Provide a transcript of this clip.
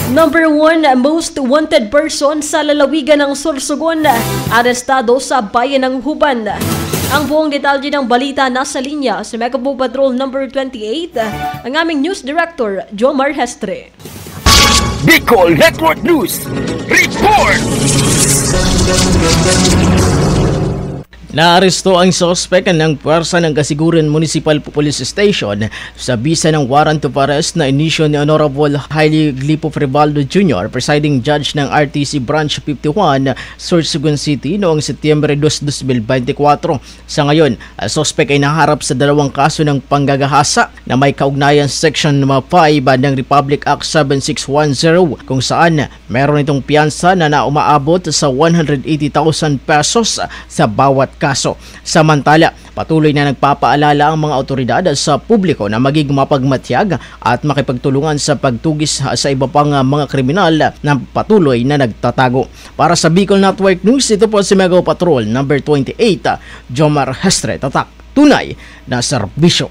Number 1, most wanted person sa lalawigan ng Sorsogon, arestado sa bayan ng Huban. Ang buong detalye ng balita nasa linya sa Megapo Patrol number 28, ang aming News Director, Jomar Hestre. Bicol Network News Report! Naaresto ang suspect ng puwersa ng Kasiguran Municipal Police Station sa bisa ng warrant of arrest na inisyo ni Honorable Hailey Glipo Frebaldo Jr., presiding judge ng RTC Branch 51, Sorsogon City noong Setyembre 2, 2024. Sa ngayon, ang suspect ay naharap sa dalawang kaso ng panggagahasa na may kaugnayan sa Section 5 ng Republic Act 7610, kung saan meron itong piyansa na umaabot sa 180,000 pesos sa bawat kaso. Samantala, patuloy na nagpapaalala ang mga otoridad sa publiko na maging mapagmatyag at makipagtulungan sa pagtugis sa iba pang mga kriminal na patuloy na nagtatago. Para sa Bicol Network News, ito po si Mega Patrol number 28, Jomar Hestre, tatak, tunay na serbisyo.